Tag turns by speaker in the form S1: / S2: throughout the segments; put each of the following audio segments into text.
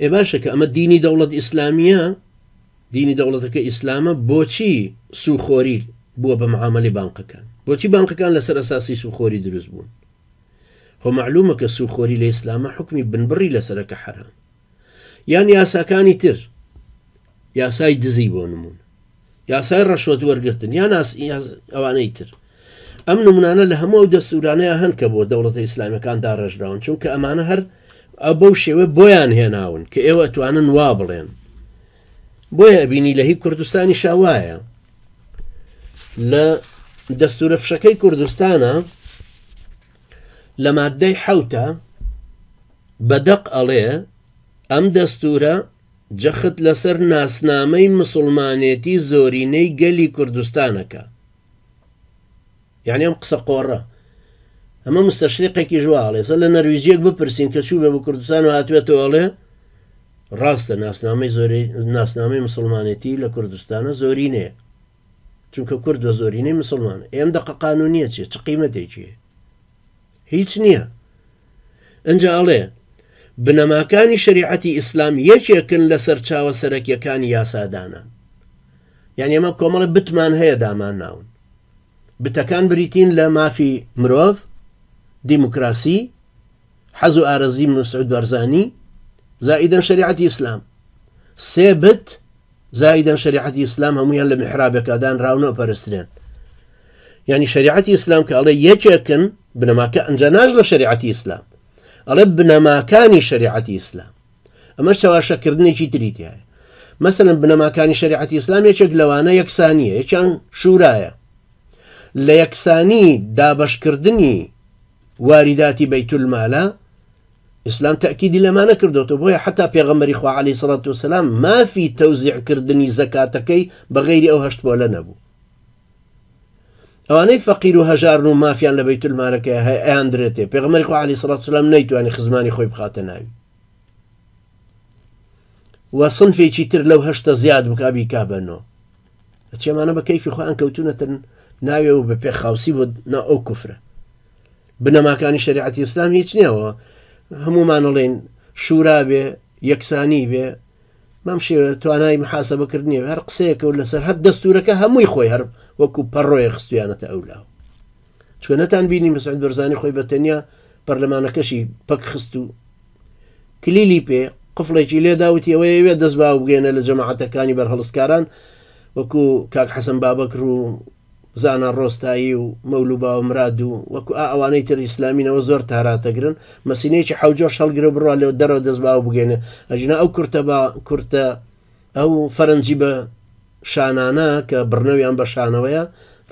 S1: ئێ باشە کە ئەمە دینی دەوڵەت ئیسلامیە، دینی دەوڵەتەکە ئیسلامە، بۆچی سوخۆری بووە بە معاملەی بانقەکان؟ بۆچی بانقەکان لەسەر ئەساسی سوخۆری دروست بوون؟ خۆ معلومە کە سوخۆری لە ئیسلامە حکمی بنبڕی لەسەرەکە حرام. یان یاساکانی تر، یاسای دزی بۆ نمونە، یاسای ڕەشوەت وەرگرتن، یان ئەوانەی تر. ئەم نمونانە لە هەموو دەستورانەیە هەن کە بۆ دەوڵەتە ئیسلامیەکان داڕێژراون، چونکە ئەمانە هەر بەو شێوە بۆیان هێناون کە ئێوە توانن وا بڵێن. بۆیە بینی لە هی کوردستانی شاوایە لە دەستورە فشەکەی کوردستانە لە مادەی حەوتە بەدەق ئەڵێ ئەم دەستورە جەخت لەسەر ناسنامەی مسلمانێتی زۆرینەی گەلی کوردستانەکە. یعنی ئەم قسە قۆڕە ئەمە مستەشریقێکی ژواڵێ سە لە نەرویجیەک بپرسین کە چوو بێ بە کوردستان و هاتوێتەوەڵێ ڕاستە ناسنامەی مسلمانێتی لە کوردستانە زۆرینەیە، چونکە کوردوە زۆرینەی مسلمانە. ئێم دەقە قانونیە چێ چ قیمەتێکیە؟ هیچ نییە. ئەنجا ئەڵێ بنەماکانی شریعەتی ئیسلام یەکێکن لە سەرچاوە سەرەکیەکانی یاسادانان. یعنی ئەمە کۆمەڵە بتمان هەیە دامان ناون. بتەکان بریتین لە مافی مرۆڤ، دیموکراسی، حەز و ئارەزی مسعود بەرزانی، زائیدەن شریعەتی ئیسلام. سێ بت زائیدەن شریعەتی ئیسلام هەمویان لە محرابەکەدان ڕاونەوە پەرسترێن. یعنی شریعەتی ئیسلام کە ئەڵێ یەکێکن بنەماکە ئەنجا ناژ لە شریعەتی ئیسلام، ئەڵێ بنەماکانی شریعەتی ئیسلام. ئەمە چاواشەکردنێکی تریتی هەیە. مەسەلەن بنەماکانی شریعەتی ئیسلام یەکێک لەوانە یەکسانیە، یەکیان شورایە. لە یەکسانی دابەشکردنی واریداتی بەیتولمالە ئیسلام تەکیدی لەمانە کردوتەوە. بۆیە حتا پێغەمبەری خوا عەلەیهی سەڵات وسەلام مافی تەوزیعکردنی زەکاتەکەی بەغەیری ئەو هەشت بۆلە نەبوو. ئەوانەی فەقیر و هەژارن و مافیان لە بەیتولمالەکە ئەیان درێتێ، پێغەمبەری خوا عەلەیهی سەڵات وسەلام نەیتوانی خزمانی خۆی بخاتە ناوی و سنفێکی تر لەو هەشتە زیاد بکا بیکا بەنەوە. ئەچێمانە بە کەیفی خۆیان کەوتونەتە ناوێ و بە پێخاوسی بۆ ئەو کوفرە. بنەماکانی شریعەتی ئیسلام هیچ نییەوە. هەمومان ئەڵێن شورا بێ، یەکسانی بێ، مام شێوە توانای محاسەبەکردنیە هەر قسەیەکە و لەسەر هەر دەستورەکە هەمووی خۆی هەر وەکو پەڕۆیە خستویانەتە ئەولاوە. چکە نەتان بینی مسعود بەرزانی خۆی بەتەنیا پەرلەمانەکەشی پەک خست و کلیلی پێ قفڵێکی لێداوتی ئەوەیەوێ دەست باو بگەێنە لە جەماعەتەکانی بەرهەڵسکاران وەکو کاک حەسەن بابەکر و زانا ڕۆستایی و مەولوو باوەمراد و وەکو ئەوانەی تر ئیسلامینەوە زۆر تاراتەگرن مەسینەیەکی حەوجۆش هەڵگرە بڕوا لێ دەرەوە دەست باو بگەێنێ. ئەژنا ئەو کورتە ئەو فەرەنجی بە شانانە کە بڕنەویان بە شانەوەیە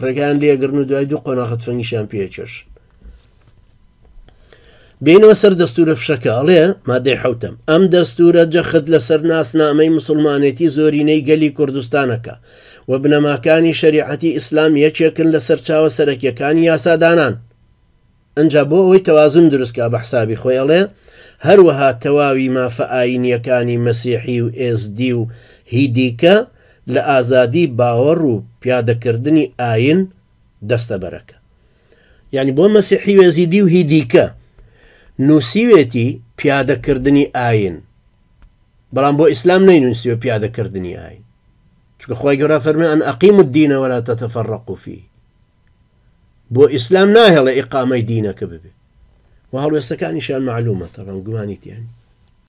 S1: ڕێگەیان لێگرن و دوای دوو قۆناغت فەنگیشیان پێچێش. بینەوە سەر دەستورە فشەکە ئەڵێ مادەی حەوتەم ئەم دەستورە جەخت لەسەر ناسنامەی مسلمانێتی زۆرینەی گەلی کوردستانەکە و بنەماکانی شریعەتی ئیسلام یەکێکن لە سەرچاوە سەرەکیەکانی یاسادانان. ئەنجا بۆ ئەوەی تەوازن دروستکە بە حسابی خۆی ئەڵێ هەروەها تەواوی مافە ئاینیەکانی مەسیحی و ئێزدی و هیدیکە لە ئازادی باوەڕ و پیادەکردنی ئاین دەستەبەرەکە. یعنی بۆ مەسیحی و ئێزیدی و هیدیکە نووسیوێتی پیادەکردنی ئاین، بەڵام بۆ ئیسلام نەینووسیوە پیادەکردنی ئاین، چونکە خۆی گەورە فەرمێ ئەن ئەقیموا الدین ولا تتفرقوا فيه. بۆ ئیسلام ناهێڵێ ئیقامەی دینەکە ببێ و هەڵوێستەکانیشیان معلومە تەڕەن گومانیتیانی.